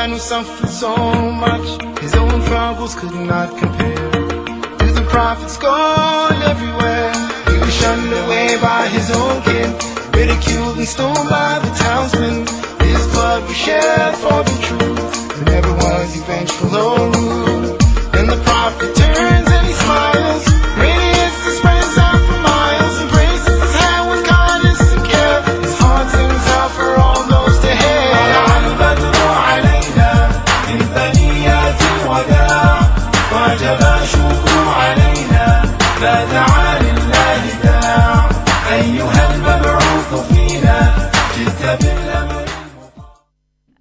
man who suffered so much, his own troubles could not compare. To the prophet scorned everywhere, he was shunned away by his own kin, ridiculed and stoned by the townsmen. His blood was shed for the truth, but never was he vengeful or rude. Then the prophet turns and he smiles, radiates the spreads out for miles, embraces his hand with kindness and care. His heart sings out for all those to hear.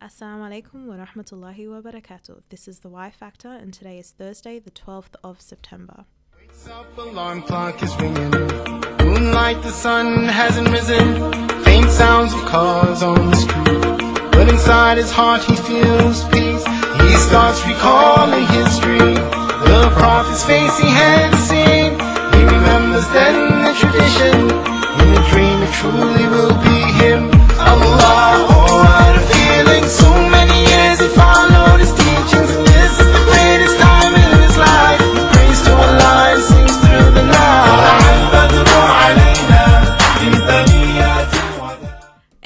Assalamu alaikum wa rahmatullahi wa barakatuh. This is the Y Factor, and today is Thursday, the 12th of September. Wakes up, alarm clock is ringing. Moonlight, the sun hasn't risen. Faint sounds of cars on the street, but inside his heart he feels peace. He starts recalling history, the prophet's face he had seen. He remembers then the tradition, in a dream it truly will be him. Allah, oh what a feeling. So many years he followed his teachings, and this is the greatest time in his life. He prays to Allah and sings through the night.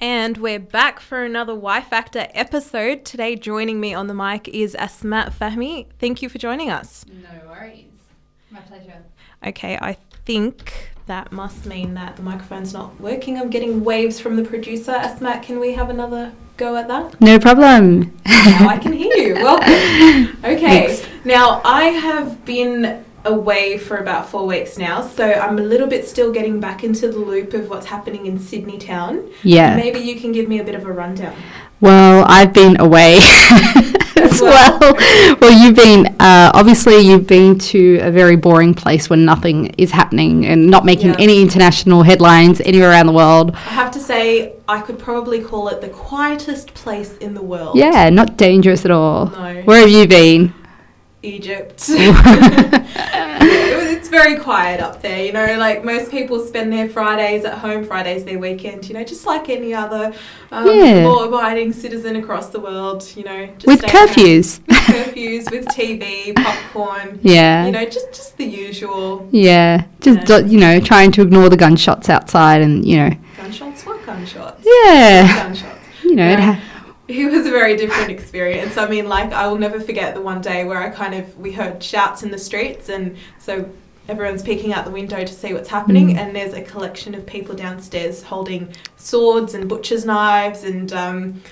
And we're back for another Y Factor episode. Today joining me on the mic is Ehssan Fahmi. Thank you for joining us. No worries. My pleasure. Okay, I think that must mean that the microphone's not working. I'm getting waves from the producer. Ehssan, can we have another go at that? No problem. Now I can hear you. Welcome. Okay, Thanks. Now I have been away for about 4 weeks now, so I'm a little bit still getting back into the loop of what's happening in Sydney town. Yeah. Maybe you can give me a bit of a rundown. Well, I've been away as well. Well, obviously you've been to a very boring place where nothing is happening and not making any international headlines anywhere around the world. I have to say, I could probably call it the quietest place in the world. Yeah, not dangerous at all. No. Where have you been? Egypt. It's very quiet up there, you know, like most people spend their Fridays at home, Fridays their weekend, you know, just like any other law-abiding citizen across the world, you know. Just with curfews. With curfews, with TV, popcorn. Yeah. You know, just the usual. Yeah, trying to ignore the gunshots outside and, you know. Gunshots? What gunshots? Yeah. Gunshots. You know, It was a very different experience. I mean, like, I will never forget the one day where we heard shouts in the streets, and so everyone's peeking out the window to see what's happening, and there's a collection of people downstairs holding swords and butcher's knives and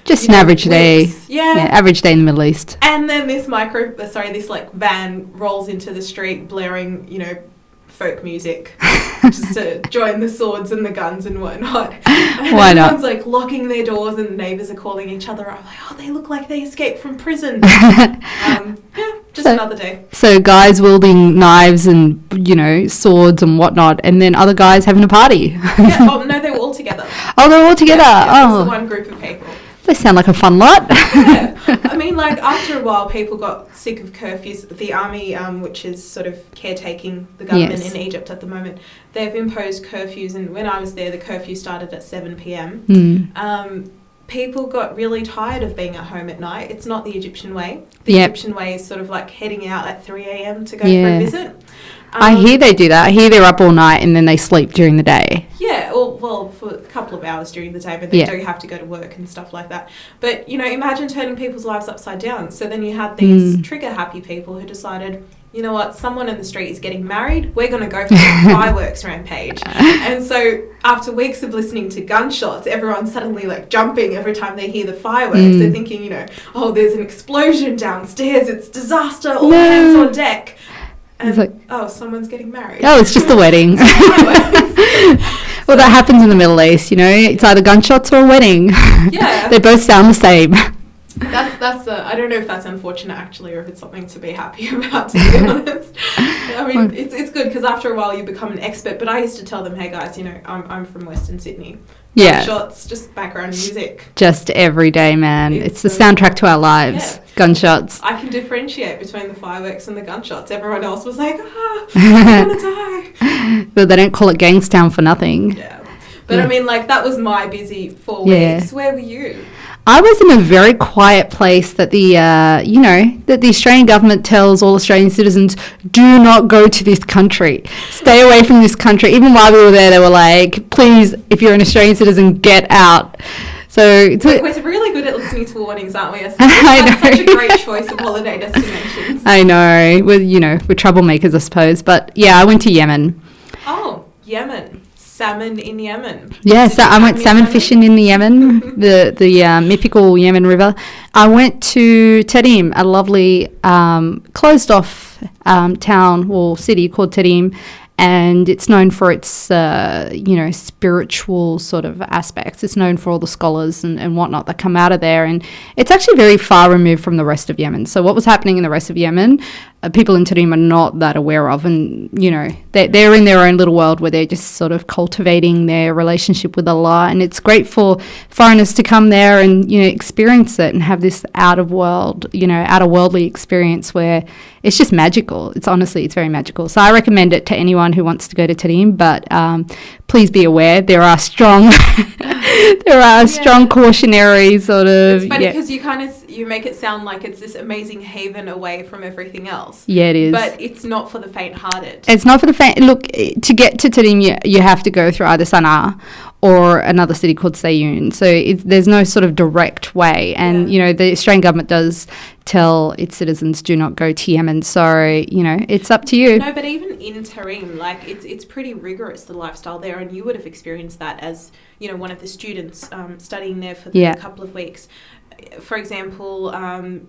just an average day. Yeah, average day in the Middle East. And then this van rolls into the street blaring, you know, folk music just to join the swords and the guns and whatnot. And why not? Everyone's like locking their doors and the neighbours are calling each other up like, oh, they look like they escaped from prison. Another day. So guys wielding knives and, you know, swords and whatnot, and then other guys having a party. No, they were all together. Oh, they were all together. Yeah, it was the one group of people. They sound like a fun lot. Yeah. I mean, like, after a while, people got sick of curfews. The army, which is sort of caretaking the government in Egypt at the moment, they've imposed curfews. And when I was there, the curfew started at 7 p.m. People got really tired of being at home at night. It's not the Egyptian way. The Egyptian way is sort of like heading out at 3 a.m. to go for a visit. I hear they do that. I hear they're up all night and then they sleep during the day. Yeah, well, for a couple of hours during the day, but they do have to go to work and stuff like that. But, you know, imagine turning people's lives upside down. So then you had these trigger-happy people who decided, you know what, someone in the street is getting married, we're going to go for a fireworks rampage. And so after weeks of listening to gunshots, everyone's suddenly like jumping every time they hear the fireworks. They're thinking, you know, oh, there's an explosion downstairs, it's disaster, all hands on deck. And, it's like, someone's getting married. Oh, it's just a wedding. Well, that happens in the Middle East, you know. It's either gunshots or a wedding. Yeah. They both sound the same. I don't know if that's unfortunate actually, or if it's something to be happy about, to be honest. I mean, it's good because after a while you become an expert. But I used to tell them, hey guys, you know, I'm from Western Sydney. Yeah. Gunshots, just background music. Just every day, man. It's the soundtrack to our lives. Yeah. Gunshots. I can differentiate between the fireworks and the gunshots. Everyone else was like, I'm gonna die. But they don't call it Gangstown for nothing. Yeah. But I mean, like, that was my busy 4 weeks. Where were you? I was in a very quiet place that that the Australian government tells all Australian citizens, do not go to this country. Stay away from this country. Even while we were there, they were like, please, if you're an Australian citizen, get out. So we're really good at listening to warnings, aren't we? I know. That's such a great choice of holiday destinations. I know. We're troublemakers, I suppose. But yeah, I went to Yemen. Oh, Yemen. Salmon in Yemen. Yeah, so I went salmon fishing in the Yemen, the mythical Yemen River. I went to Tarim, a lovely closed off town or city called Tarim, and it's known for its spiritual sort of aspects. It's known for all the scholars and whatnot that come out of there, and it's actually very far removed from the rest of Yemen. So what was happening in the rest of Yemen, people in Tarim are not that aware of, and they're in their own little world where they're just sort of cultivating their relationship with Allah. And it's great for foreigners to come there and experience it and have this outer-worldly experience where it's just magical. It's very magical. So I recommend it to anyone who wants to go to Tarim, but please be aware there are strong strong cautionary sort of. It's funny because you make it sound like it's this amazing haven away from everything else. Yeah, it is. But it's not for the faint-hearted. It's not for the faint. Look, to get to Tarim, you have to go through either Sana'a or another city called Sayun. So there's no sort of direct way. And, the Australian government does tell its citizens, do not go to Yemen. So, it's up to you. No, but even in Tarim, it's pretty rigorous, the lifestyle there. And you would have experienced that as, one of the students studying there for the couple of weeks. For example,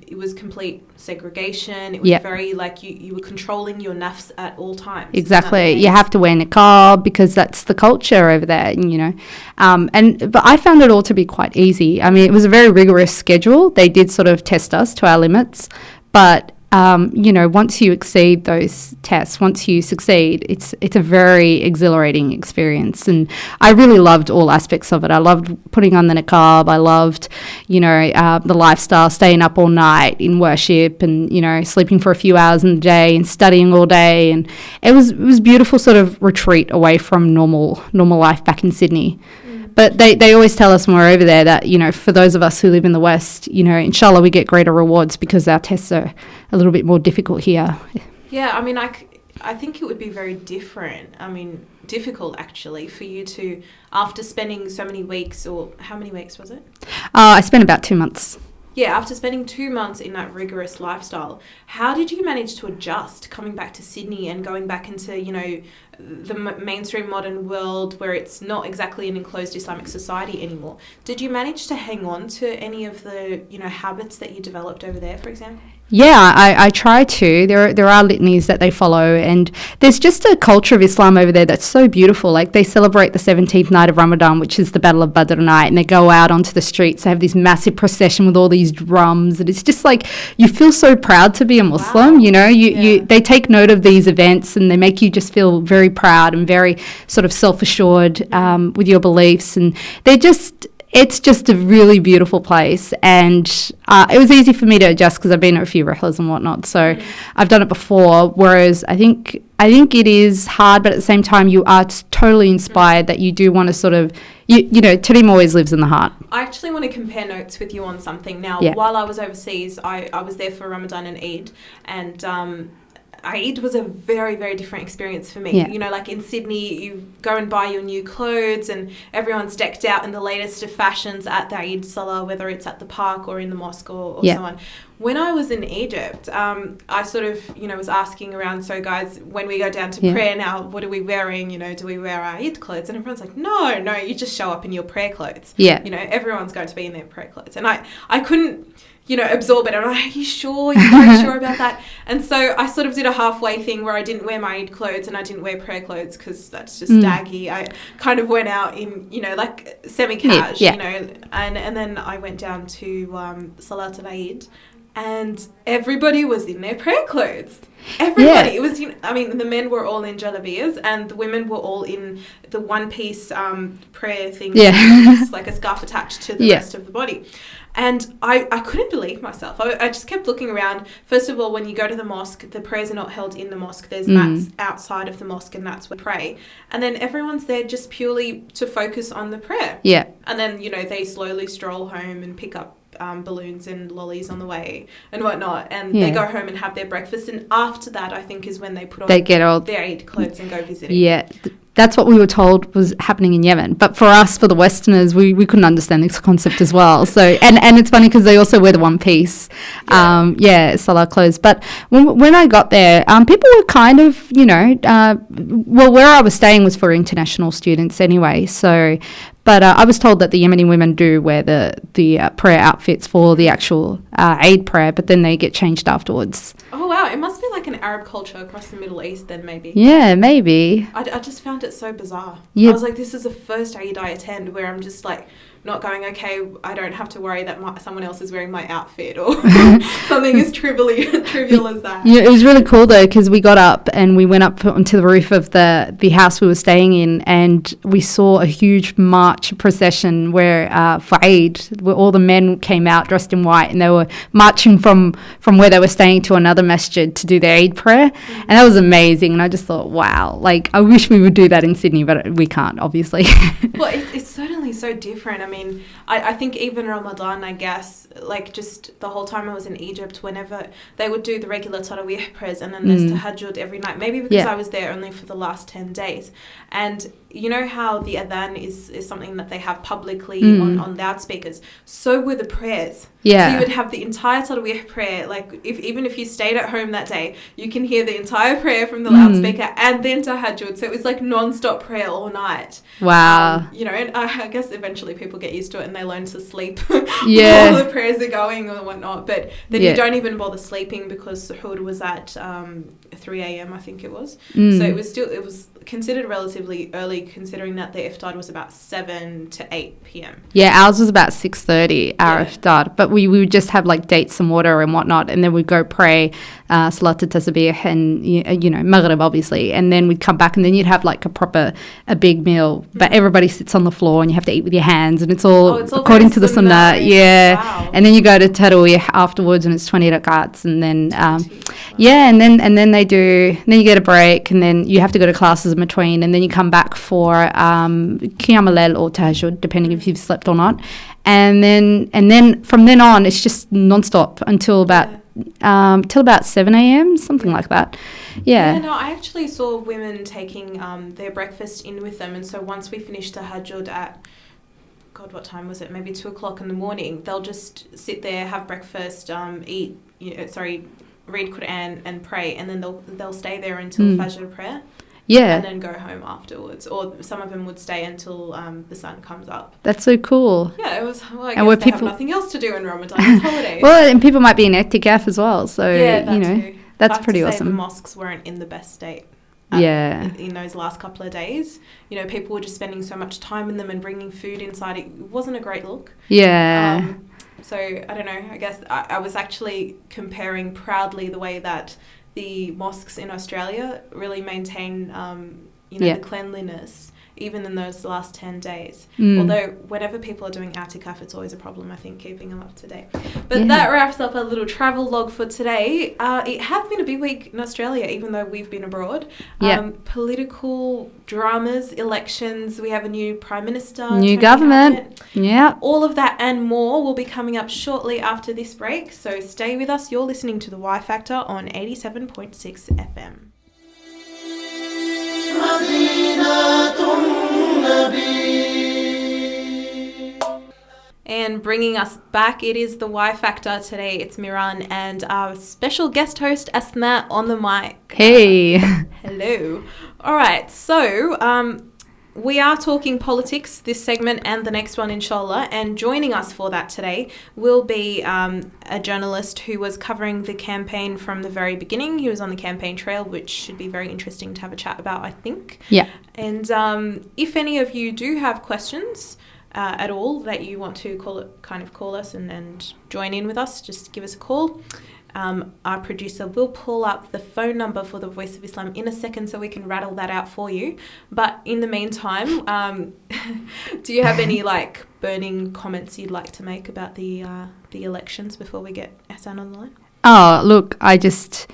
it was complete segregation. It was very you were controlling your nafs at all times. Exactly. You have to wear niqab because that's the culture over there, but I found it all to be quite easy. I mean, it was a very rigorous schedule. They did sort of test us to our limits, but once you exceed those tests, once you succeed, it's a very exhilarating experience. And I really loved all aspects of it. I loved putting on the niqab. I loved, the lifestyle, staying up all night in worship and, sleeping for a few hours in the day and studying all day. And it was beautiful sort of retreat away from normal life back in Sydney. But they always tell us when we're over there that, for those of us who live in the West, inshallah we get greater rewards because our tests are a little bit more difficult here. Yeah, I mean, I think it would be very different. I mean, difficult actually for you to, after spending so many weeks, or how many weeks was it? I spent about 2 months. Yeah, after spending 2 months in that rigorous lifestyle, how did you manage to adjust coming back to Sydney and going back into, the mainstream modern world where it's not exactly an enclosed Islamic society anymore? Did you manage to hang on to any of the, habits that you developed over there, for example? Yeah, I try to. There are litanies that they follow, and there's just a culture of Islam over there that's so beautiful. Like, they celebrate the 17th night of Ramadan, which is the Battle of Badr night, and they go out onto the streets. They have this massive procession with all these drums, and it's just like you feel so proud to be a Muslim. Wow. They take note of these events, and they make you just feel very proud and very sort of self-assured with your beliefs, and it's just a really beautiful place, and it was easy for me to adjust because I've been to a few rihlas and whatnot, so I've done it before, whereas I think it is hard, but at the same time you are totally inspired that you do want to sort of, Tarim always lives in the heart. I actually want to compare notes with you on something. Now, while I was overseas, I was there for Ramadan and Eid, and Eid was a very, very different experience for me. Yeah. Like in Sydney, you go and buy your new clothes and everyone's decked out in the latest of fashions at the Eid Salah, whether it's at the park or in the mosque or so on. When I was in Egypt, I sort of, was asking around, so guys, when we go down to prayer now, what are we wearing? Do we wear our Eid clothes? And everyone's like, no, you just show up in your prayer clothes. Yeah. Everyone's going to be in their prayer clothes. And I couldn't, absorb it. I'm like, are you sure? You're very sure about that? And so I sort of did a halfway thing where I didn't wear my Eid clothes and I didn't wear prayer clothes because that's just daggy. I kind of went out in, like semi-cash, and then I went down to Salat al-Eid and everybody was in their prayer clothes. Everybody. It was, the men were all in jalabiyas and the women were all in the one-piece prayer thing. Yeah. Like a scarf attached to the rest of the body. And I couldn't believe myself. I just kept looking around. First of all, when you go to the mosque, the prayers are not held in the mosque. There's mats outside of the mosque, and that's where we pray. And then everyone's there just purely to focus on the prayer. Yeah. And then, they slowly stroll home and pick up balloons and lollies on the way and whatnot. And they go home and have their breakfast. And after that, I think, is when they put on their Eid clothes and go visiting. Yeah. That's what we were told was happening in Yemen. But for us, for the Westerners, we couldn't understand this concept as well. So, and it's funny because they also wear the one piece, salah clothes. But when I got there, people were kind of, where I was staying was for international students anyway. So, but I was told that the Yemeni women do wear the prayer outfits for the actual Eid prayer, but then they get changed afterwards. Oh, wow. It must be like an Arab culture across the Middle East then, maybe. Yeah, maybe. I just found it so bizarre. Yeah. I was like, this is the first Eid I attend where I'm just like not going, okay, I don't have to worry that someone else is wearing my outfit or something as trivial as that. Yeah, it was really cool though, because we got up and we went up onto the roof of the house we were staying in, and we saw a huge march procession where for Eid, where all the men came out dressed in white, and they were marching from where they were staying to another masjid to do their Eid prayer, and that was amazing. And I just thought, wow, like I wish we would do that in Sydney, but we can't, obviously. Well, it's certainly so different. I mean, I think even Ramadan, I guess, like just the whole time I was in Egypt, whenever they would do the regular Tarawih prayers, and then there's tahajjud every night, maybe because I was there only for the last 10 days. And you know how the adhan is something that they have publicly on loudspeakers? So were the prayers. Yeah. So you would have the entire Tarawih prayer, like even if you stayed at home that day, you can hear the entire prayer from the loudspeaker and then tahajjud. So it was like non-stop prayer all night. Wow. And I guess eventually people get used to it and they learn to sleep Yeah. while the prayers are going or whatnot. But then you don't even bother sleeping because suhoor was at 3 a.m. I think it was. So it was considered relatively early, considering that the iftar was about 7 to 8 p.m. Yeah, ours was about 6:30, our iftar. But we would just have like dates and water and whatnot, and then we'd go pray Salat al-Tasbih and, Maghrib, obviously. And then we'd come back, and then you'd have like a big meal. But everybody sits on the floor, and you have to eat with your hands, and it's all according to the sunnah. Yeah. Wow. And then you go to Tarawih afterwards, and it's 20 rakats. And then, and then then you get a break, and then you have to go to classes in between, and then you come back for Qiyam al-Layl or Tahajjud, depending if you've slept or not. And then from then on, it's just non-stop until about 7 a.m., something like that. Yeah, no, I actually saw women taking their breakfast in with them, and so once we finished Tahajjud at what time was it? Maybe 2 o'clock in the morning. They'll just sit there, have breakfast, read Quran and pray, and then they'll stay there until Fajr prayer. Yeah. And then go home afterwards. Or some of them would stay until the sun comes up. That's so cool. Yeah, it was, I guess they have nothing else to do in Ramadan. It's holidays. Well, and people might be in I'tikaf as well. So, too. That's pretty awesome. The mosques weren't in the best state. In those last couple of days. People were just spending so much time in them and bringing food inside. It wasn't a great look. Yeah. So, I don't know. I guess I was actually comparing proudly the way that the mosques in Australia really maintain, the cleanliness, even in those last 10 days. Although whenever people are doing i'tikaf, it's always a problem, I think, keeping them up to date. But that wraps up our little travel log for today. It has been a big week in Australia, even though we've been abroad. Political dramas, elections, we have a new Prime Minister. New government. Yeah. All of that and more will be coming up shortly after this break. So stay with us. You're listening to The Y Factor on 87.6 FM. And bringing us back, it is the Y Factor today. It's Miran and our special guest host, Asma, on the mic. Hey. Hello. All right. So we are talking politics this segment and the next one, inshallah. And joining us for that today will be a journalist who was covering the campaign from the very beginning. He was on the campaign trail, which should be very interesting to have a chat about, I think. Yeah. And if any of you do have questions, at all that you want to call us and join in with us, just give us a call. Our producer will pull up the phone number for the Voice of Islam in a second so we can rattle that out for you. But in the meantime, do you have any burning comments you'd like to make about the elections before we get Ehssan on the line? Oh, look, I just...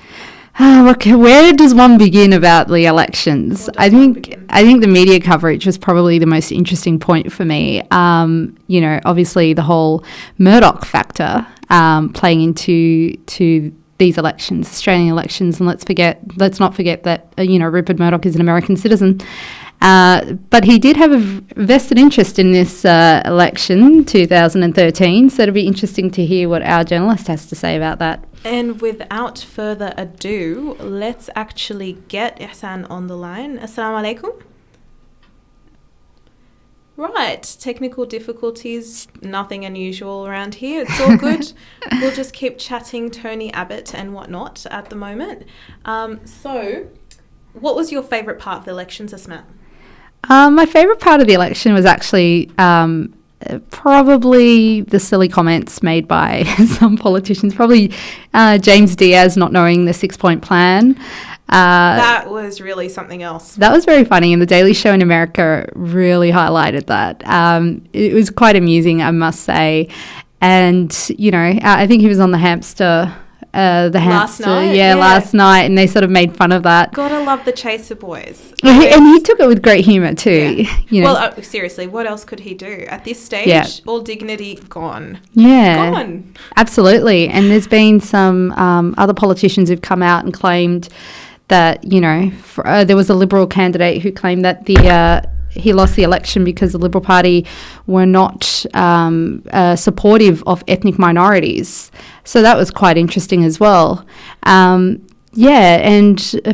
where does one begin about the elections? I think the media coverage was probably the most interesting point for me. Obviously the whole Murdoch factor playing into these elections, Australian elections, and let's not forget that Rupert Murdoch is an American citizen. But he did have a vested interest in this election, 2013, so it'll be interesting to hear what our journalist has to say about that. And without further ado, let's actually get Ehssan on the line. Assalamu alaikum. Right, technical difficulties, nothing unusual around here. It's all good. We'll just keep chatting Tony Abbott and whatnot at the moment. So, what was your favourite part of the elections, Asma? My favourite part of the election was actually probably the silly comments made by some politicians, probably James Diaz not knowing the 6-point plan. That was really something else. That was very funny, and the Daily Show in America really highlighted that. It was quite amusing, I must say. And, I think he was on the hamster... last night, and they sort of made fun of that. Gotta love the Chaser boys. And he took it with great humour too. Yeah. Well, seriously, what else could he do at this stage? All dignity gone. Yeah, gone. Absolutely. And there's been some other politicians who've come out and claimed that there was a Liberal candidate who claimed that he lost the election because the Liberal Party were not supportive of ethnic minorities. So that was quite interesting as well. And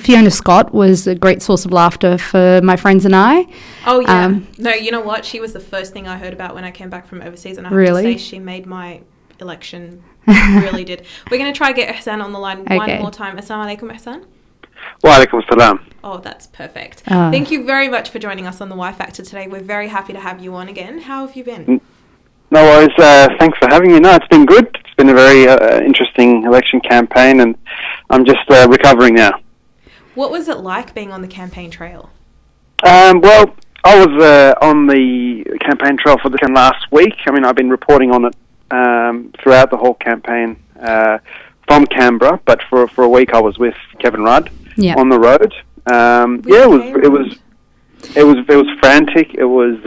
Fiona Scott was a great source of laughter for my friends and I. Oh, yeah. No, you know what? She was the first thing I heard about when I came back from overseas, and I have to say she made my election, really did. We're going to try to get Ehssan on the line one more time. Assalamu alaikum, Ehssan. Wa alaikum salam. Oh, that's perfect. Thank you very much for joining us on the Y Factor today. We're very happy to have you on again. How have you been? No worries. Thanks for having me. No, it's been good. It's been a very interesting election campaign, and I'm just recovering now. What was it like being on the campaign trail? Well, I was on the campaign trail for the last week. I mean, I've been reporting on it throughout the whole campaign from Canberra, but for a week I was with Kevin Rudd on the road. It was frantic. It was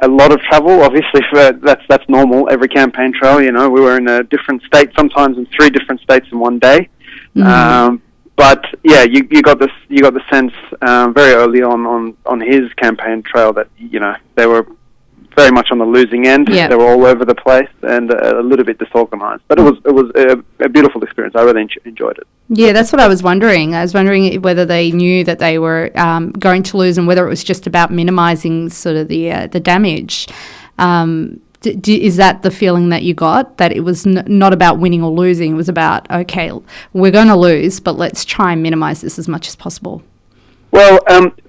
a lot of travel. Obviously, that's normal. Every campaign trail, we were in a different state, sometimes in 3 different states in one day. Mm-hmm. But yeah, you got the sense very early on his campaign trail that they were very much on the losing end. Yep. They were all over the place and a little bit disorganized. But it was a beautiful experience. I really enjoyed it. Yeah, that's what I was wondering. I was wondering whether they knew that they were going to lose and whether it was just about minimizing sort of the damage. Is that the feeling that you got, that it was not about winning or losing? It was about, okay, we're going to lose, but let's try and minimize this as much as possible. Well,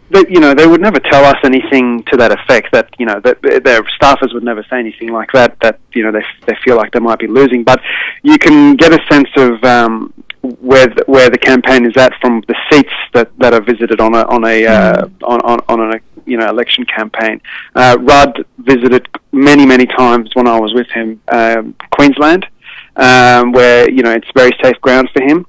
they would never tell us anything to that effect. That that their staffers would never say anything like that. That they feel like they might be losing. But you can get a sense of where the campaign is at from the seats that are visited on an election campaign. Rudd visited many times when I was with him Queensland, where it's very safe ground for him.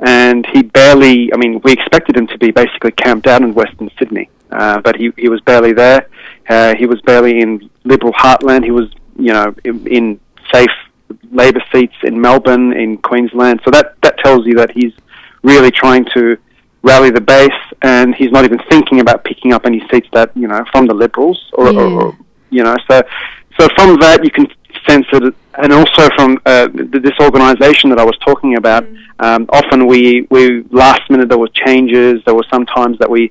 And he barely, we expected him to be basically camped out in Western Sydney, but he was barely there. He was barely in Liberal heartland. He was, in safe Labor seats in Melbourne, in Queensland. So that tells you that he's really trying to rally the base, and he's not even thinking about picking up any seats that, from the Liberals or so from that you can sense it. And also from this organisation that I was talking about, often we last minute there were changes. There were some times that we,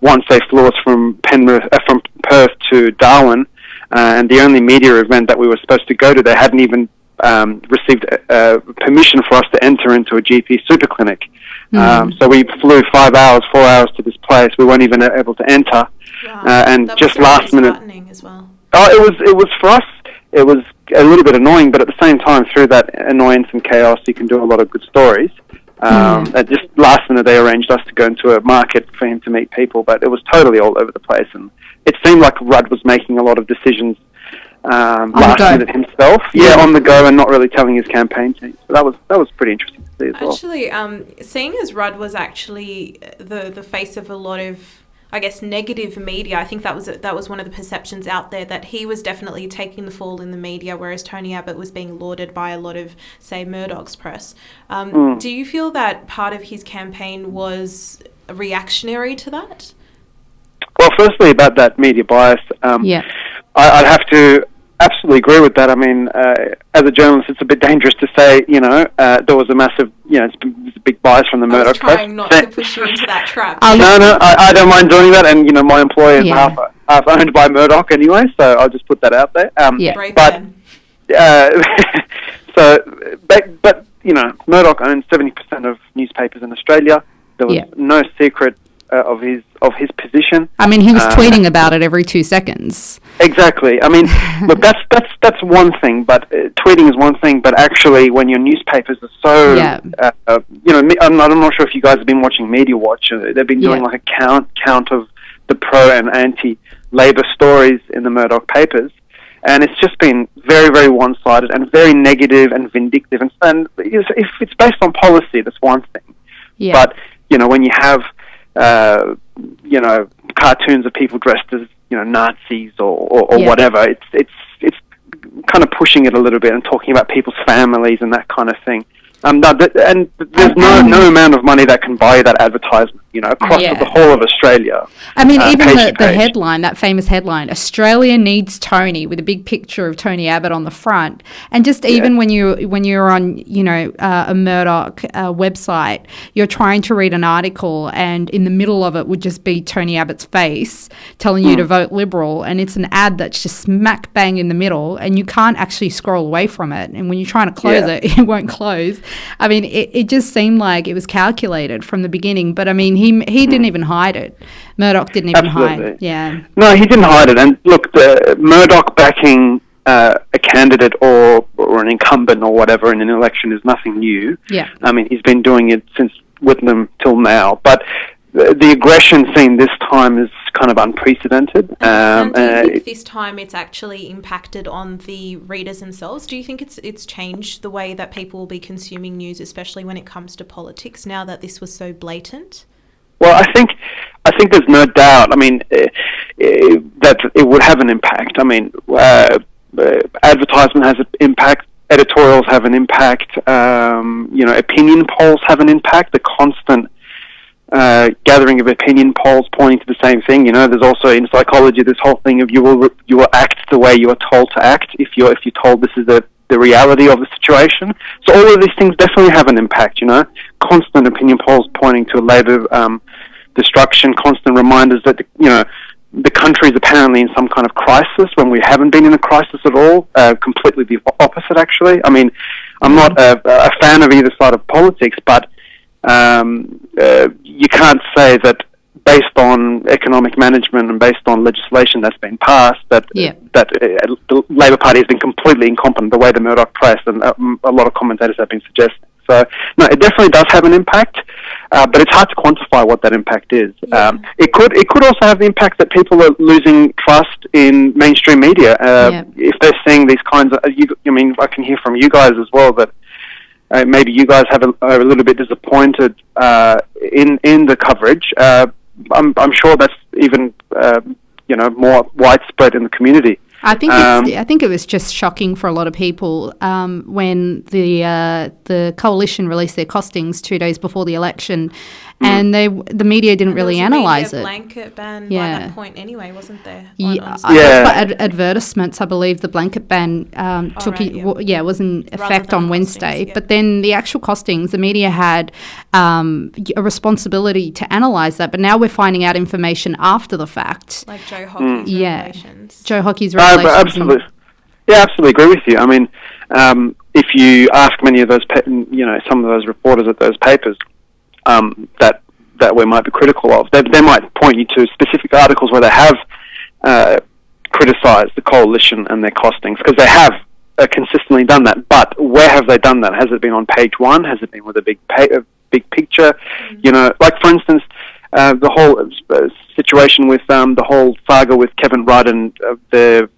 once they flew us from Perth to Darwin, and the only media event that we were supposed to go to, they hadn't even received permission for us to enter into a GP super clinic. So we flew 4 hours to this place. We weren't even able to enter. Wow. And That just was last minute. disheartening as well. Oh, it was for us. It was a little bit annoying, but at the same time, through that annoyance and chaos, you can do a lot of good stories. Just last minute, they arranged us to go into a market for him to meet people, but it was totally all over the place, and it seemed like Rudd was making a lot of decisions last minute himself. Yeah, on the go, and not really telling his campaign team. So that was pretty interesting to see as well. Actually, seeing as Rudd was actually the face of a lot of, I guess, negative media, I think that was one of the perceptions out there, that he was definitely taking the fall in the media, whereas Tony Abbott was being lauded by a lot of, say, Murdoch's press. Do you feel that part of his campaign was reactionary to that? Well, firstly, about that media bias, I'd have to absolutely agree with that. I mean, as a journalist, it's a bit dangerous to say, there was a massive, it's a big bias from the Murdoch press. I was trying not to push you into that trap. No, I don't mind doing that, and, my employer is half owned by Murdoch anyway, so I'll just put that out there. But Murdoch owns 70% of newspapers in Australia. There was no secret of his position. I mean, he was tweeting about it every 2 seconds. Exactly. I mean, look, that's one thing, but tweeting is one thing, but actually when your newspapers are so, I'm not sure if you guys have been watching Media Watch. They've been doing like a count of the pro and anti-Labor stories in the Murdoch papers, and it's just been very, very one-sided and very negative and vindictive. And if it's based on policy, that's one thing. Yeah. But, when you have cartoons of people dressed as Nazis or whatever. It's kind of pushing it a little bit and talking about people's families and that kind of thing. And there's no amount of money that can buy that advertisement, across the whole of Australia. I mean, even the headline, that famous headline, Australia needs Tony, with a big picture of Tony Abbott on the front. And just even when you're on, a Murdoch website, you're trying to read an article, and in the middle of it would just be Tony Abbott's face telling you to vote Liberal, and it's an ad that's just smack bang in the middle, and you can't actually scroll away from it. And when you're trying to close it, it won't close. I mean, it just seemed like it was calculated from the beginning. But, I mean, he didn't even hide it. Murdoch didn't even hide it. Yeah. No, he didn't hide it. And, look, the Murdoch backing a candidate or an incumbent or whatever in an election is nothing new. Yeah. I mean, he's been doing it since Whitlam till now. But the aggression seen this time is kind of unprecedented. And do you think this time it's actually impacted on the readers themselves? Do you think it's changed the way that people will be consuming news, especially when it comes to politics, now that this was so blatant? Well, I think there's no doubt. I mean, that it would have an impact. I mean, advertisement has an impact. Editorials have an impact. Opinion polls have an impact. The constant gathering of opinion polls pointing to the same thing. There's also in psychology this whole thing of you will act the way you are told to act if you're told this is the reality of the situation. So all of these things definitely have an impact. Constant opinion polls pointing to Labor destruction, constant reminders that the country is apparently in some kind of crisis when we haven't been in a crisis at all. Completely the opposite, actually. I mean, I'm not a fan of either side of politics, but you can't say that based on economic management and based on legislation that's been passed that the Labor Party has been completely incompetent the way the Murdoch press and a lot of commentators have been suggesting. So, no, it definitely does have an impact, but it's hard to quantify what that impact is. It could also have the impact that people are losing trust in mainstream media. If they're seeing these kinds of, I can hear from you guys as well that maybe you guys are a little bit disappointed in the coverage. I'm sure that's even more widespread in the community. I think it was just shocking for a lot of people when the coalition released their costings 2 days before the election, and the media didn't really analyse it. There was a blanket ban by that point anyway, wasn't there? Advertisements, I believe the blanket ban was in effect on Wednesday. But then the actual costings, the media had a responsibility to analyse that. But now we're finding out information after the fact. Like Joe Hockey's revelations. Joe Hockey's revelations. Absolutely. Yeah, absolutely agree with you. I mean, if you ask many of those, some of those reporters at those papers, that we might be critical of, they might point you to specific articles where they have criticised the coalition and their costings, because they have consistently done that. But where have they done that? Has it been on page one? Has it been with a big picture? Like for instance, the whole situation with the whole saga with Kevin Rudd and the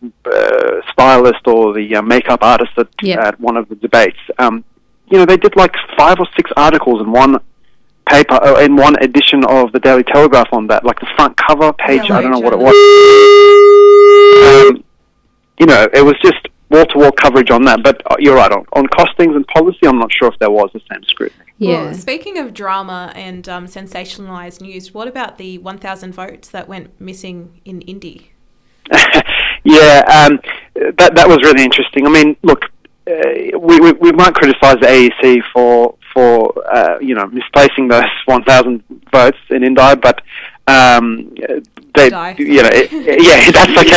stylist or the makeup artist at one of the debates. They did like 5 or 6 articles in one paper, in one edition of the Daily Telegraph on that, like the front cover page. I don't know what it was. It was just wall-to-wall coverage on that. But you're right, on costings and policy, I'm not sure if there was the same scrutiny. Yeah. Well, speaking of drama and sensationalised news, what about the 1,000 votes that went missing in Indi? That was really interesting. I mean, look, we might criticise the AEC for misplacing those 1,000 votes in Indi, but that's okay.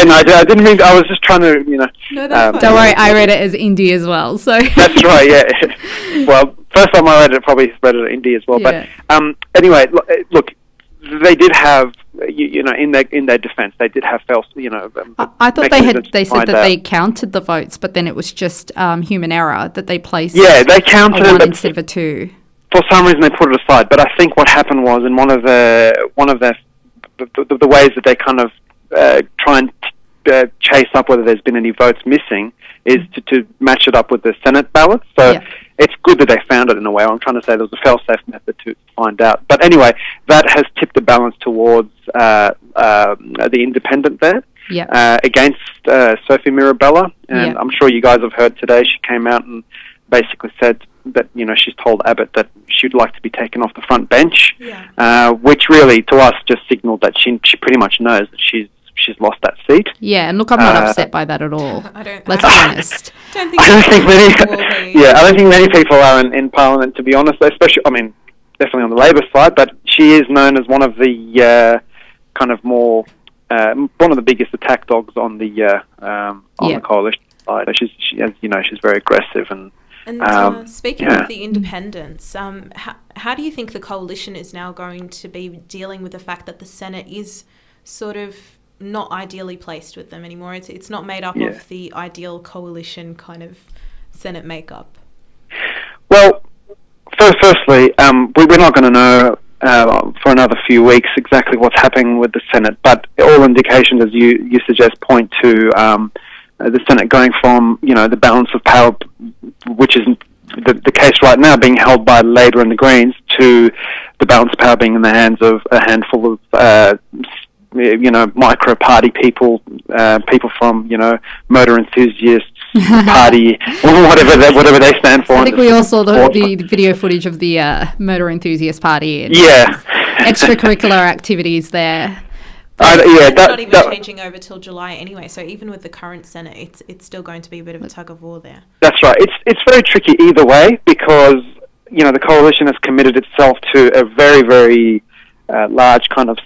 No, I didn't mean. I was just trying to, No, that's don't worry, I read it as Indi as well. So that's right. Yeah. Well, first time I read it, probably read it as Indi as well. Yeah. But anyway, look, they did have, in their defence, they did have I thought they said that they counted the votes, but then it was just human error that they placed. Yeah, they counted a 1 it instead of a 2. For some reason, they put it aside. But I think what happened was, in one of the ways that they kind of try and chase up whether there's been any votes missing is to match it up with the Senate ballots. So it's good that they found it in a way. I'm trying to say there was a fail-safe method to find out. But anyway, that has tipped the balance towards the independent there against Sophie Mirabella. And I'm sure you guys have heard today she came out and basically said that she's told Abbott that she'd like to be taken off the front bench, which really to us just signalled that she pretty much knows that she's lost that seat. Yeah, and look, I'm not upset by that at all. Let's be honest. I don't think many people are in Parliament, to be honest. Especially, I mean, definitely on the Labor side, but she is known as one of the kind of more one of the biggest attack dogs on the coalition side. She's very aggressive and. And speaking of the independents, how do you think the coalition is now going to be dealing with the fact that the Senate is sort of not ideally placed with them anymore? It's not made up of the ideal coalition kind of Senate makeup. Well, firstly, we're not going to know for another few weeks exactly what's happening with the Senate, but all indications, as you suggest, point to the Senate going from, the balance of power, which is the case right now, being held by Labor and the Greens, to the balance of power being in the hands of a handful of, micro party people, people from, motor enthusiasts party, or whatever they stand for. I think we all saw the video footage of the motor enthusiast party. And extracurricular activities there. It's not even changing over till July anyway, so even with the current Senate, it's still going to be a bit of a tug of war there. That's right. It's very tricky either way, because the coalition has committed itself to a very, very large kind of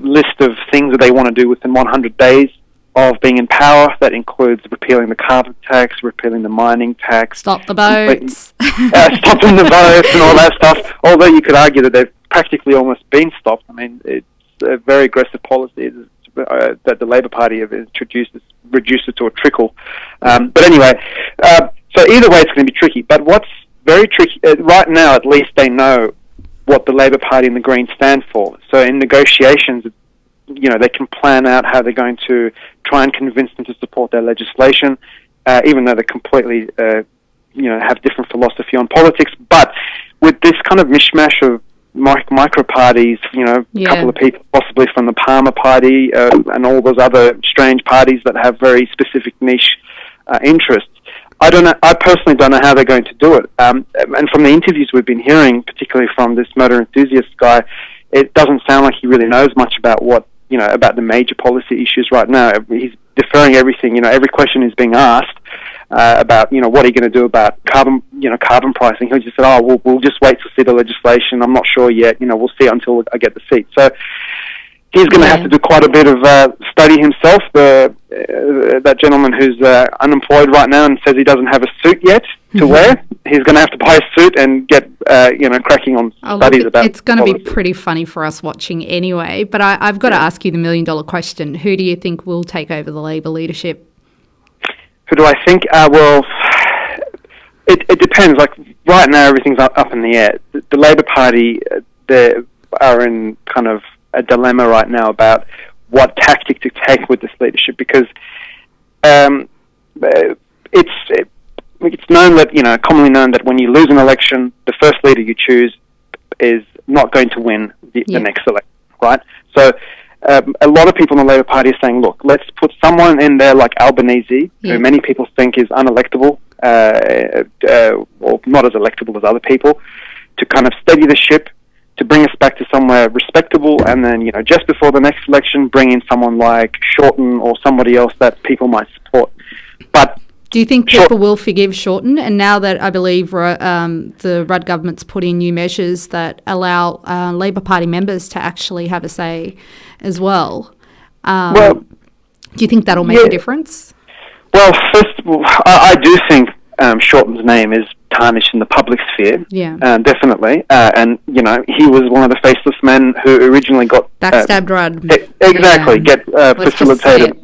list of things that they want to do within 100 days of being in power. That includes repealing the carbon tax, repealing the mining tax, stop the boats, stopping the votes, and all that stuff. Although you could argue that they've practically almost been stopped. I mean, it's a very aggressive policy that the Labor Party have introduced, reduced it to a trickle. But anyway, so either way it's going to be tricky. But what's very tricky, right now at least they know what the Labor Party and the Greens stand for. So in negotiations, they can plan out how they're going to try and convince them to support their legislation, even though they completely, have different philosophy on politics. But with this kind of mishmash of micro parties, a couple of people possibly from the Palmer Party and all those other strange parties that have very specific niche interests. I personally don't know how they're going to do it. And from the interviews we've been hearing, particularly from this motor enthusiast guy, it doesn't sound like he really knows much about about the major policy issues right now. He's deferring everything. Every question is being asked about, what are you going to do about carbon pricing? He just said, we'll just wait to see the legislation. I'm not sure yet. We'll see until I get the seat. So he's going to have to do quite a bit of study himself. That gentleman who's unemployed right now and says he doesn't have a suit yet. to wear. He's going to have to buy a suit and get, cracking on studies about it's going to be policy. pretty funny for us watching anyway. But I've got to ask you the million-dollar question. Who do you think will take over the Labor leadership? Who do I think? It depends. Like, right now, everything's up in the air. The Labor Party, they are in kind of a dilemma right now about what tactic to take with this leadership, because it's known that, commonly known that when you lose an election, the first leader you choose is not going to win the next election, right? So a lot of people in the Labor Party are saying, look, let's put someone in there like Albanese, who many people think is unelectable, or not as electable as other people, to kind of steady the ship, to bring us back to somewhere respectable, and then, just before the next election, bring in someone like Shorten or somebody else that people might support. But do you think people will forgive Shorten? And now that I believe the Rudd government's put in new measures that allow Labor Party members to actually have a say as well, do you think that'll make a difference? Well, first of all, I do think Shorten's name is tarnished in the public sphere, definitely. And, he was one of the faceless men who originally got... Backstabbed Rudd. Exactly, facilitated.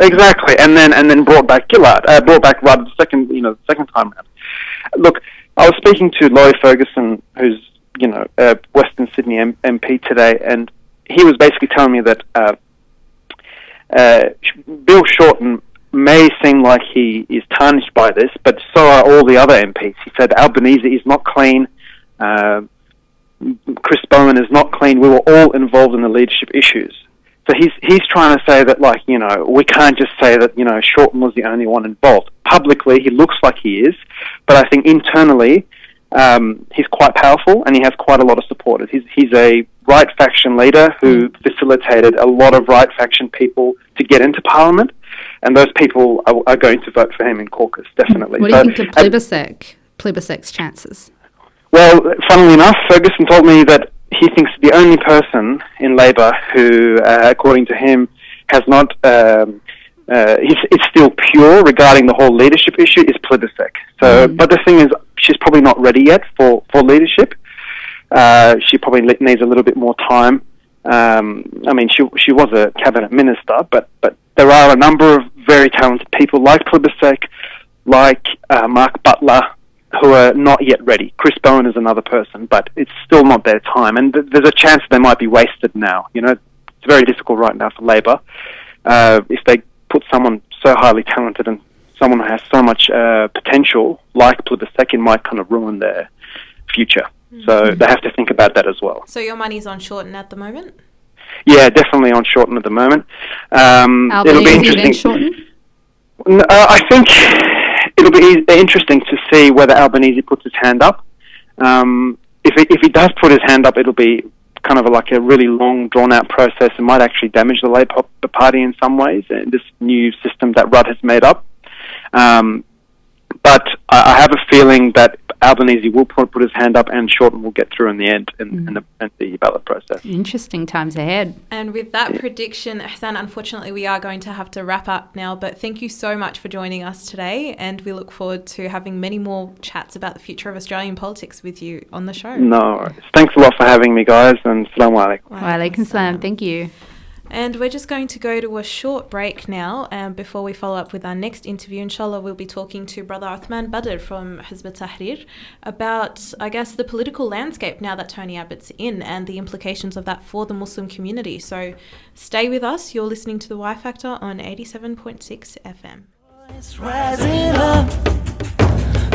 Exactly, and then brought back Rudd the second time around. Look, I was speaking to Laurie Ferguson, who's, a Western Sydney MP today, and he was basically telling me that Bill Shorten may seem like he is tarnished by this, but so are all the other MPs. He said Albanese is not clean, Chris Bowen is not clean. We were all involved in the leadership issues. So he's trying to say that, we can't just say that, Shorten was the only one involved. Publicly, he looks like he is, but I think internally, he's quite powerful and he has quite a lot of supporters. He's a right faction leader who facilitated a lot of right faction people to get into Parliament. And those people are going to vote for him in caucus, definitely. What do you think of Plebiscite's chances? Well, funnily enough, Ferguson told me that he thinks the only person in Labor who, according to him, has not... it's still pure regarding the whole leadership issue is Plebiscite. So, but the thing is, she's probably not ready yet for leadership. She probably needs a little bit more time. She was a cabinet minister, but there are a number of very talented people like Plebiscite, like Mark Butler, who are not yet ready. Chris Bowen is another person, but it's still not their time. And there's a chance they might be wasted now. It's very difficult right now for Labor. If they put someone so highly talented and someone who has so much potential, like Plebiscite, it might kind of ruin their future. So they have to think about that as well. So your money's on Shorten at the moment? Yeah, definitely on Shorten at the moment. It'll be interesting. Shorten? I think it'll be interesting to see whether Albanese puts his hand up. If he does put his hand up, it'll be kind of like a really long, drawn-out process. It might actually damage the Labor Party in some ways, and this new system that Rudd has made up. But I have a feeling that Albanese will put his hand up and Shorten will get through in the end in the ballot process. Interesting times ahead. And with that prediction, Ehssan, unfortunately we are going to have to wrap up now, but thank you so much for joining us today, and we look forward to having many more chats about the future of Australian politics with you on the show. No worries. Thanks a lot for having me, guys, and Assalamu alaikum. Wa alaikum salam. Thank you. And we're just going to go to a short break now. Before we follow up with our next interview, inshallah, we'll be talking to Brother Uthman Badar from Hizb Ut-Tahrir about, I guess, the political landscape now that Tony Abbott's in and the implications of that for the Muslim community. So stay with us. You're listening to The Y Factor on 87.6 FM. It's rising up.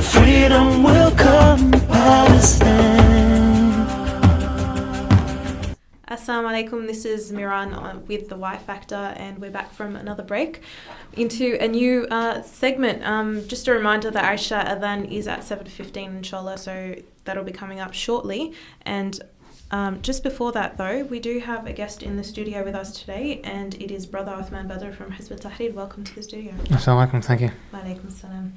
Freedom will come, Palestine. Assalamu alaikum, this is Miran with The Y Factor, and we're back from another break into a new segment. Just a reminder that Aisha Adhan is at 7:15 inshallah, so that'll be coming up shortly. And just before that though, we do have a guest in the studio with us today, and it is Brother Uthman Badar from Hizb Ut-Tahrir. Welcome to the studio. Assalamu alaikum, thank you. Wa alaikum salam.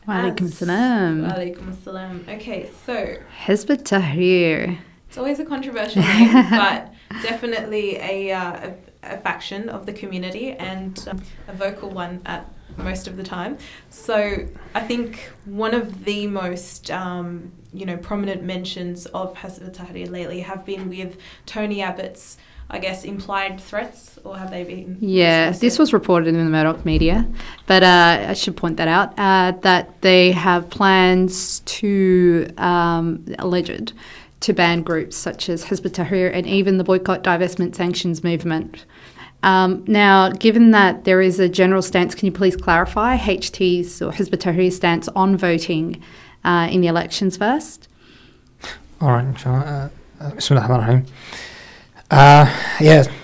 Wa alaikum salam. Wa alaikum salam. Okay, so Hizb Ut-Tahrir. It's always a controversial name, but definitely a faction of the community and a vocal one at most of the time. So I think one of the most prominent mentions of Hizb Ut-Tahrir lately have been with Tony Abbott's, I guess, implied threats, or have they been? Yeah, this was reported in the Murdoch media, but I should point that out, that they have plans to, alleged, to ban groups such as Hizb Ut-Tahrir and even the Boycott, Divestment, Sanctions movement. Now, given that there is a general stance, can you please clarify HT's or Hizb Ut-Tahrir's stance on voting in the elections first? All right, inshallah. Bismillah ar-Rahman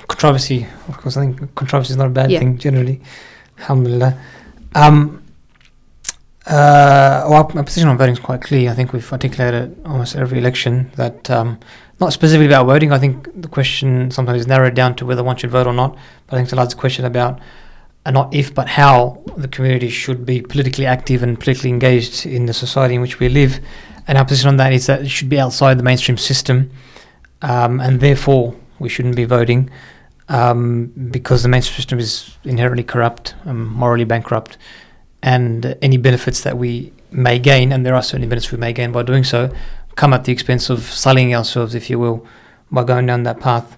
controversy. Of course, I think controversy is not a bad thing generally. Alhamdulillah. Our position on voting is quite clear. I think we've articulated almost every election that, not specifically about voting. I think the question sometimes is narrowed down to whether one should vote or not. But I think it's a large question about not if, but how the community should be politically active and politically engaged in the society in which we live. And our position on that is that it should be outside the mainstream system, and therefore we shouldn't be voting, because the mainstream system is inherently corrupt, morally bankrupt, and any benefits that we may gain, and there are certainly benefits we may gain by doing so, come at the expense of sullying ourselves, if you will, by going down that path.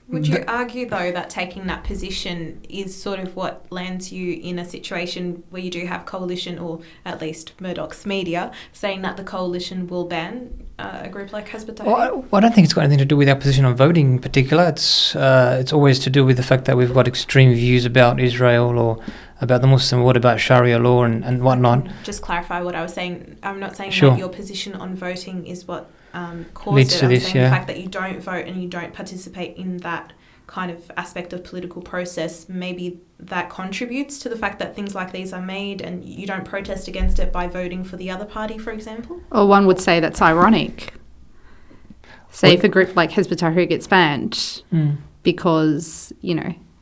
Would you argue, though, that taking that position is sort of what lands you in a situation where you do have coalition, or at least Murdoch's media, saying that the coalition will ban a group like Hizb Ut-Tahrir? Well, I don't think it's got anything to do with our position on voting in particular. It's always to do with the fact that we've got extreme views about Israel or about the Muslim world, about Sharia law and whatnot. Just clarify what I was saying. I'm not saying Sure. that your position on voting is what caused Leads it. to I'm this, saying yeah. the fact that you don't vote and you don't participate in that kind of aspect of political process, maybe that contributes to the fact that things like these are made and you don't protest against it by voting for the other party, for example? Or one would say that's ironic. Say if a group like Hizb Ut-Tahrir gets banned because,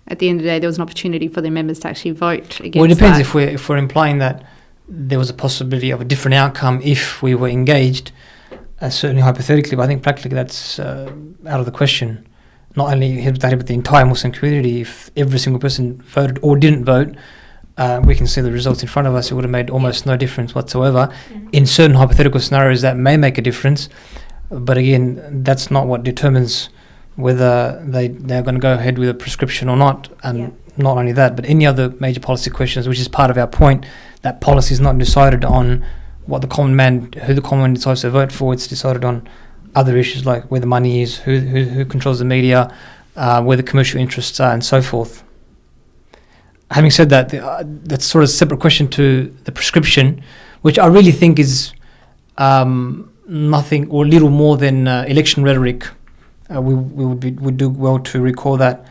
at the end of the day there was an opportunity for their members to actually vote against Well, it depends that. if we're implying that there was a possibility of a different outcome if we were engaged, certainly hypothetically, but I think practically that's out of the question. Not only Hizb Ut-Tahrir, but the entire Muslim community. If every single person voted or didn't vote, we can see the results in front of us. It would have made almost no difference whatsoever. In certain hypothetical scenarios, that may make a difference, but again, that's not what determines whether they're going to go ahead with a prescription or not. And not only that, but any other major policy questions, which is part of our point, that policy is not decided on what the common man, who the common man decides to vote for. It's decided on other issues like where the money is, who controls the media, where the commercial interests are, and so forth. Having said that, that's sort of a separate question to the prescription, which I really think is nothing or little more than election rhetoric. We would do well to recall that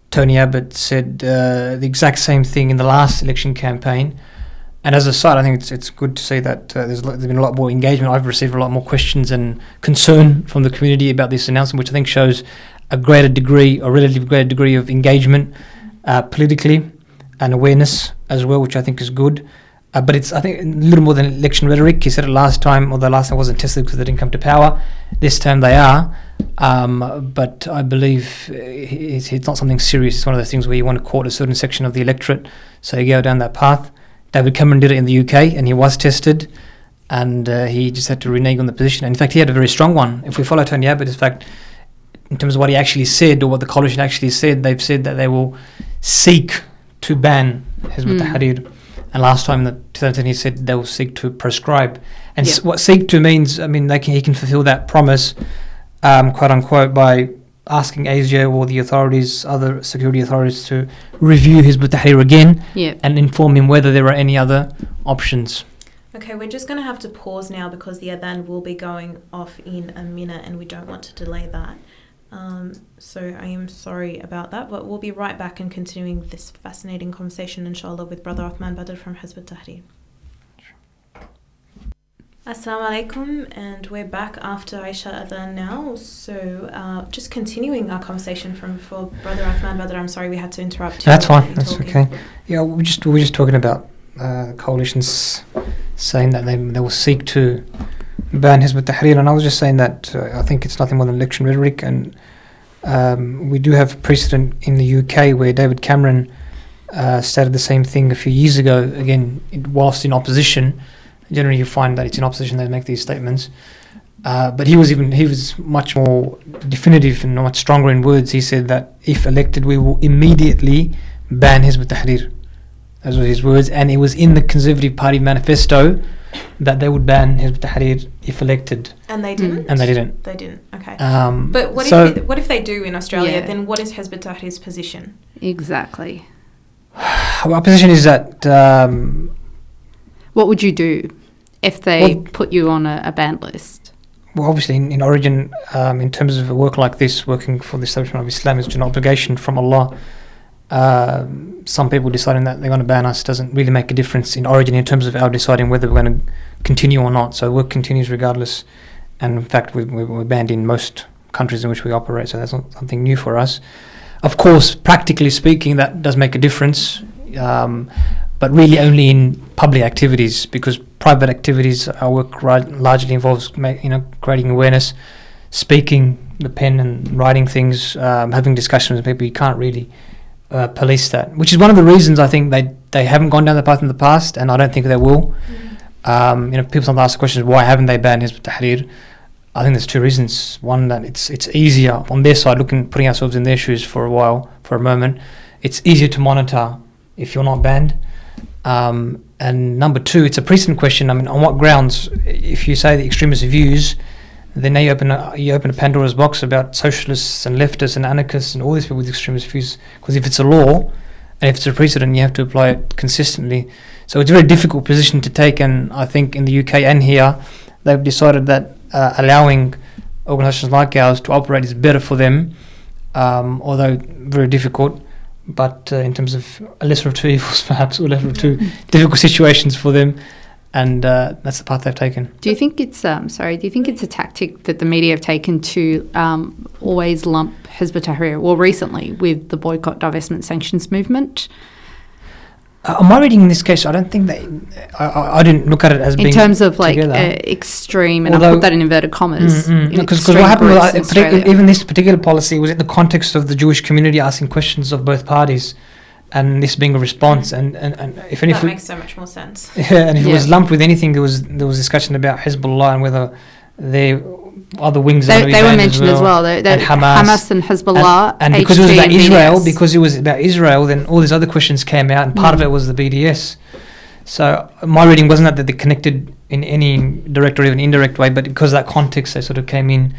Tony Abbott said the exact same thing in the last election campaign. And as a side, I think it's good to see that there's been a lot more engagement. I've received a lot more questions and concern from the community about this announcement, which I think shows a relatively greater degree of engagement politically and awareness as well, which I think is good. But it's, I think, a little more than election rhetoric. He said it last time, although last time wasn't tested because they didn't come to power. This time they are. But I believe it's not something serious. It's one of those things where you want to court a certain section of the electorate, so you go down that path. David Cameron did it in the UK, and he was tested, and he just had to renege on the position. And in fact, he had a very strong one. If we follow Tony Abbott, in fact, in terms of what he actually said or what the coalition actually said, they've said that they will seek to ban Hizb Ut-Tahrir. And last time in 2010, he said they will seek to prescribe. And what seek to means, I mean, he can fulfill that promise, quote unquote, by asking Asia or the authorities, other security authorities, to review Hizb Ut-Tahrir again and inform him whether there are any other options. Okay, we're just going to have to pause now because the adhan will be going off in a minute and we don't want to delay that. So I am sorry about that, but we'll be right back and continuing this fascinating conversation, inshallah, with Brother Uthman Badar from Hizb Ut-Tahrir. Assalamu alaikum, and we're back after Aisha Adhan now. So just continuing our conversation from before, Brother Uthman Badar, I'm sorry we had to interrupt you. That's fine, that's okay. Yeah, we're just talking about coalitions saying that they will seek to ban Hizb Ut-Tahrir, and I was just saying that I think it's nothing more than election rhetoric, and we do have precedent in the UK where David Cameron stated the same thing a few years ago. Again, whilst in opposition, generally you find that it's in opposition they make these statements. But he was much more definitive and much stronger in words. He said that if elected, we will immediately ban Hizb Ut-Tahrir. Those were his words, and it was in the Conservative Party manifesto that they would ban Hizb Ut-Tahrir if elected. And they didn't? And they didn't. They didn't, okay. But what if they do in Australia, Yeah. then what is Hizb Ut-Tahrir's position? Exactly. our position is that What would you do if they put you on a banned list? well, obviously in origin, in terms of a work like this, working for the establishment of Islam is an obligation from Allah. Some people deciding that they're going to ban us doesn't really make a difference in origin in terms of our deciding whether we're going to continue or not. So work continues regardless, and in fact we're banned in most countries in which we operate, so that's not something new for us. Of course, practically speaking, that does make a difference, but really only in public activities, because private activities, our work largely involves creating awareness, speaking the pen and writing things, having discussions with people. You can't really police that, which is one of the reasons I think they haven't gone down the path in the past, and I don't think they will. People sometimes ask the question, why haven't they banned Hizb Ut-Tahrir? I think there's two reasons. One, that it's easier on their side, putting ourselves in their shoes for a moment. It's easier to monitor if you're not banned. And number two, it's a precedent question. I mean, on what grounds? If you say the extremist views, then now you open a Pandora's box about socialists and leftists and anarchists and all these people with extremist views. Because if it's a law and if it's a precedent, you have to apply it consistently. So it's a very difficult position to take. And I think in the UK and here, they've decided that allowing organisations like ours to operate is better for them, although very difficult. But in terms of a lesser of two evils, perhaps, or lesser of two difficult situations for them, and that's the path they've taken. Do you think it's a tactic that the media have taken to always lump Hizb ut-Tahrir, well, recently with the boycott, divestment, sanctions movement? My reading in this case, I don't think I didn't look at it as being in terms of like together. Extreme, and I put that in inverted commas. Because what happened was, even this particular policy was in the context of the Jewish community asking questions of both parties, and this being a response. And if anything, that makes so much more sense. Yeah, and if it was lumped with anything, there was discussion about Hezbollah and whether they other wings they were mentioned as well. And Hamas and Hezbollah, and because it was about Israel, then all these other questions came out, and part of it was the BDS. So my reading wasn't that they're connected in any direct or even indirect way, but because of that context, they sort of came in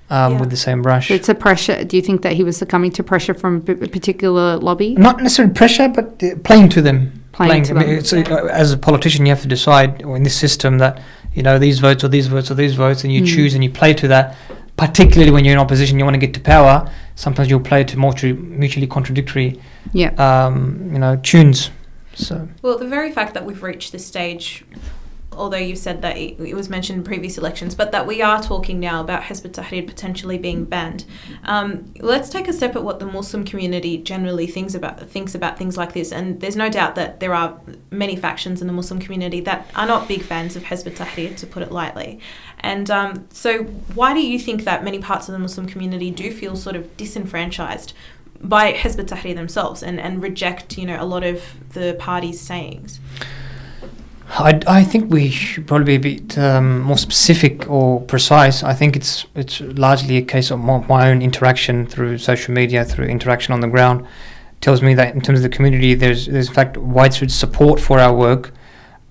with the same brush. It's a pressure. Do you think that he was succumbing to pressure from a particular lobby? Not necessarily pressure, but playing to them. Playing to them. As a politician, you have to decide in this system that these votes or these votes or these votes, and you choose and you play to that. Particularly when you're in opposition, you want to get to power. Sometimes you'll play to mutually contradictory, tunes. So. Well, the very fact that we've reached this stage, although you said that it was mentioned in previous elections, but that we are talking now about Hizb ut-Tahrir potentially being banned. Let's take a step at what the Muslim community generally thinks about things like this. And there's no doubt that there are many factions in the Muslim community that are not big fans of Hizb ut-Tahrir, to put it lightly. And so why do you think that many parts of the Muslim community do feel sort of disenfranchised by Hizb ut-Tahrir themselves and reject, a lot of the party's sayings? I think we should probably be a bit more specific or precise. I think it's largely a case of my own interaction through social media, through interaction on the ground, tells me that in terms of the community, there's in fact widespread support for our work,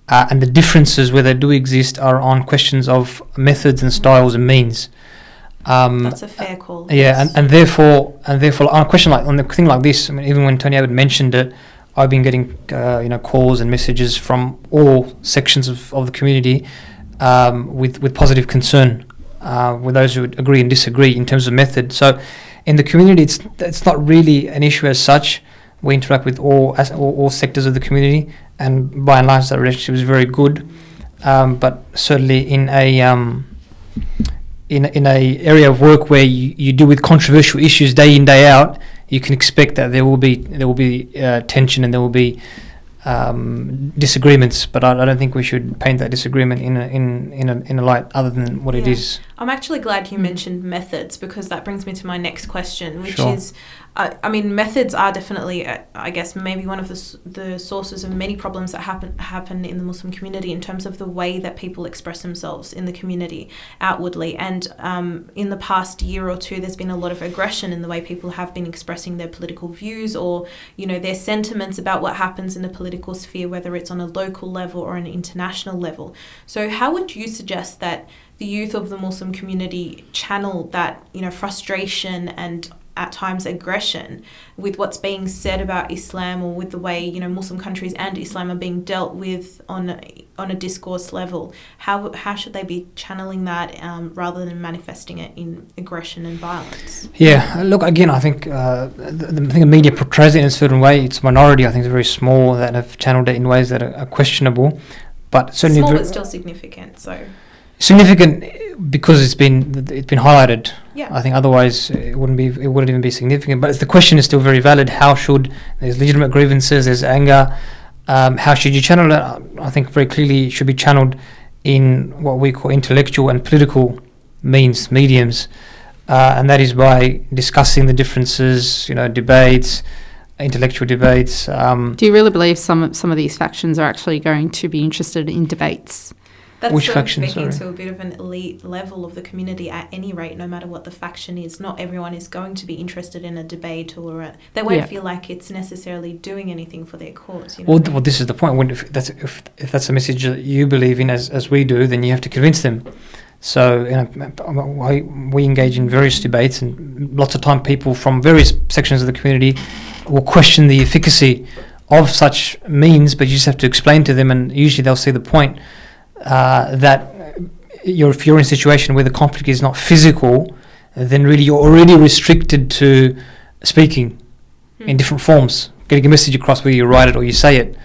and the differences where they do exist are on questions of methods and styles and means. That's a fair call. Yeah, yes. and therefore on a question on a thing like this, I mean, even when Tony Abbott mentioned it, I've been getting calls and messages from all sections of the community with positive concern, with those who would agree and disagree in terms of method. So in the community, it's not really an issue as such. We interact with all sectors of the community, and by and large that relationship is very good. But certainly in a area of work where you deal with controversial issues day in, day out, you can expect that there will be tension and there will be disagreements. But I don't think we should paint that disagreement in a light other than what it is. I'm actually glad you mentioned methods, because that brings me to my next question, which Sure. is, I mean, methods are definitely, I guess, maybe one of the sources of many problems that happen in the Muslim community in terms of the way that people express themselves in the community outwardly. And in the past year or two, there's been a lot of aggression in the way people have been expressing their political views, or, you know, their sentiments about what happens in the political sphere, whether it's on a local level or an international level. So how would you suggest that the youth of the Muslim community channel that, you know, frustration and at times aggression with what's being said about Islam, or with the way, you know, Muslim countries and Islam are being dealt with on a discourse level? How should they be channeling that rather than manifesting it in aggression and violence? Yeah, look, again, I think the media portrays it in a certain way. It's a minority, I think it's very small, that have channeled it in ways that are questionable. But certainly Small but still significant, so... significant because it's been highlighted. Yeah. I think otherwise it wouldn't even be significant. But the question is still very valid. How should, there's legitimate grievances, there's anger. How should you channel it? I think very clearly it should be channeled in what we call intellectual and political mediums, and that is by discussing the differences, you know, debates, intellectual debates. Do you really believe some of these factions are actually going to be interested in debates? That's Which sort of faction, speaking sorry? to a bit of an elite level of the community at any rate, no matter what the faction is. Not everyone is going to be interested in a debate, or they won't Yeah. feel like it's necessarily doing anything for their cause. You know? Well, this is the point. When if that's a message that you believe in as we do, then you have to convince them. So, you know, we engage in various debates, and lots of time people from various sections of the community will question the efficacy of such means, but you just have to explain to them, and usually they'll see the point that if you're in a situation where the conflict is not physical, then really you're already restricted to speaking in different forms, getting a message across, whether you write it or you say it.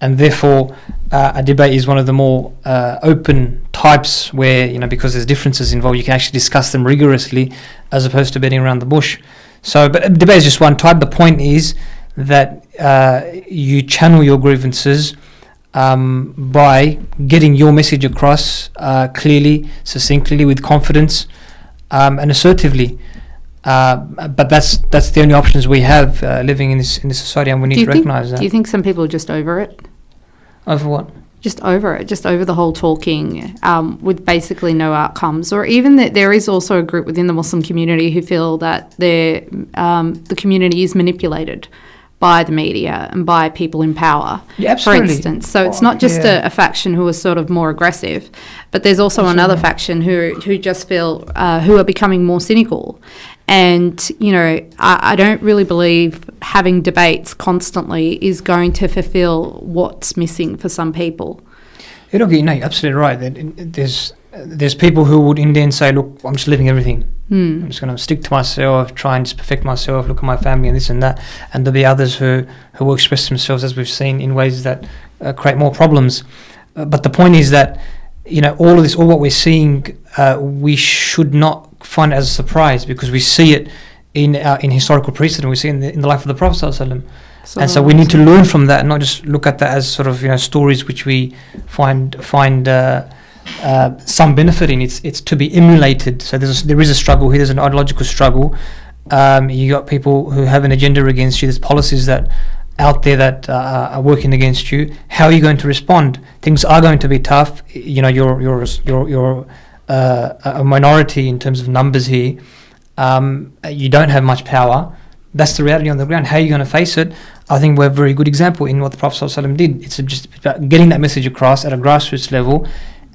And therefore, a debate is one of the more open types where, you know, because there's differences involved, you can actually discuss them rigorously as opposed to beating around the bush. So, but debate is just one type. The point is that you channel your grievances by getting your message across clearly, succinctly, with confidence, and assertively. But that's the only options we have living in this society, and we need to recognise that. Do you think some people are just over it? Over what? Just over it, just over the whole talking with basically no outcomes, or even that there is also a group within the Muslim community who feel that the community is manipulated by the media and by people in power, Yeah, absolutely. for instance. So it's not just a faction who is sort of more aggressive, but there's also another faction who just feel who are becoming more cynical. And, you know, I don't really believe having debates constantly is going to fulfill what's missing for some people. You're absolutely right. There's people who would in the end say, look, I'm just leaving everything. I'm just going to stick to myself, try and just perfect myself, look at my family and this and that. And there'll be others who will express themselves, as we've seen, in ways that create more problems. But the point is that, you know, all what we're seeing, we should not find it as a surprise, because we see it in historical precedent. We see it in the life of the Prophet ﷺ. And so we need to learn from that and not just look at that as sort of, you know, stories which we find some benefit in. It's to be emulated. So there is a struggle here. There's an ideological struggle. You got people who have an agenda against you. There's policies that out there that are working against you. How are you going to respond? Things are going to be tough. You know, you're a minority in terms of numbers here. You don't have much power. That's the reality on the ground. How are you going to face it? I think we're a very good example in what the Prophet ﷺ did. It's just about getting that message across at a grassroots level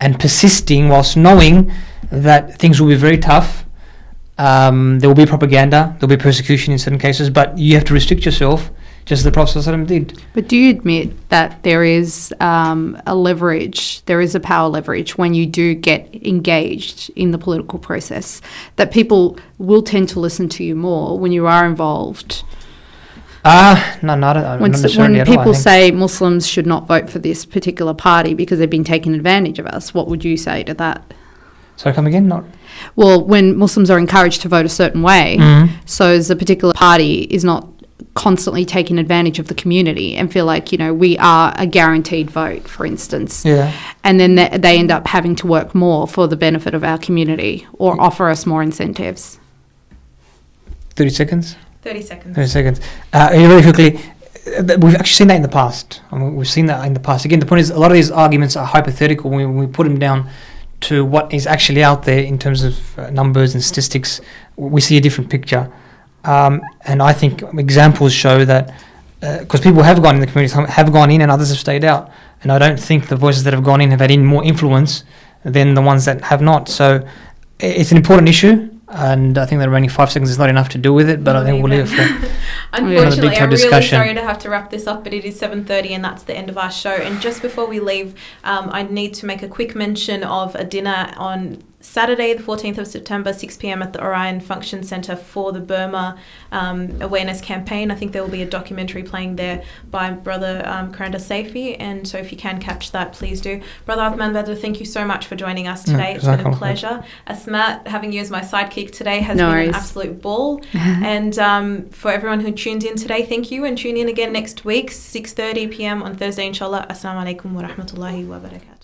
and persisting whilst knowing that things will be very tough. There will be propaganda, there will be persecution in certain cases, but you have to restrict yourself, just as the Prophet ﷺ did. But do you admit that there is a leverage, there is a power leverage when you do get engaged in the political process, that people will tend to listen to you more when you are involved? No, not When necessarily at all, I people think. say Muslims should not vote for this particular party because they've been taking advantage of us, what would you say to that? Sorry, come again? Not. Well, when Muslims are encouraged to vote a certain way, so as a particular party is not constantly taking advantage of the community and feel like, we are a guaranteed vote, for instance. Yeah. And then they end up having to work more for the benefit of our community or offer us more incentives. 30 seconds? 30 seconds. 30 seconds. Very quickly, we've actually seen that in the past. We've seen that in the past. Again, the point is a lot of these arguments are hypothetical. When we put them down to what is actually out there in terms of numbers and statistics, we see a different picture. And I think examples show that, because people have gone in the community, some have gone in and others have stayed out. And I don't think the voices that have gone in have had any more influence than the ones that have not. So it's an important issue. And I think the remaining 5 seconds is not enough to deal with it, but I think we'll leave it for Unfortunately, I'm really discussion. sorry to have to wrap this up, but it is 7:30 and that's the end of our show. And just before we leave, I need to make a quick mention of a dinner on Saturday, the 14th of September, 6 p.m. at the Orion Function Centre for the Burma Awareness Campaign. I think there will be a documentary playing there by Brother Karanda Safi, and so if you can catch that, please do. Brother Uthman Badar, thank you so much for joining us today. It's been a pleasure. Asma, having you as my sidekick today has been an absolute ball. And for everyone who tuned in today, thank you, and tune in again next week, 6:30 p.m. on Thursday, inshallah. Assalamu alaikum wa rahmatullahi wa barakatuh.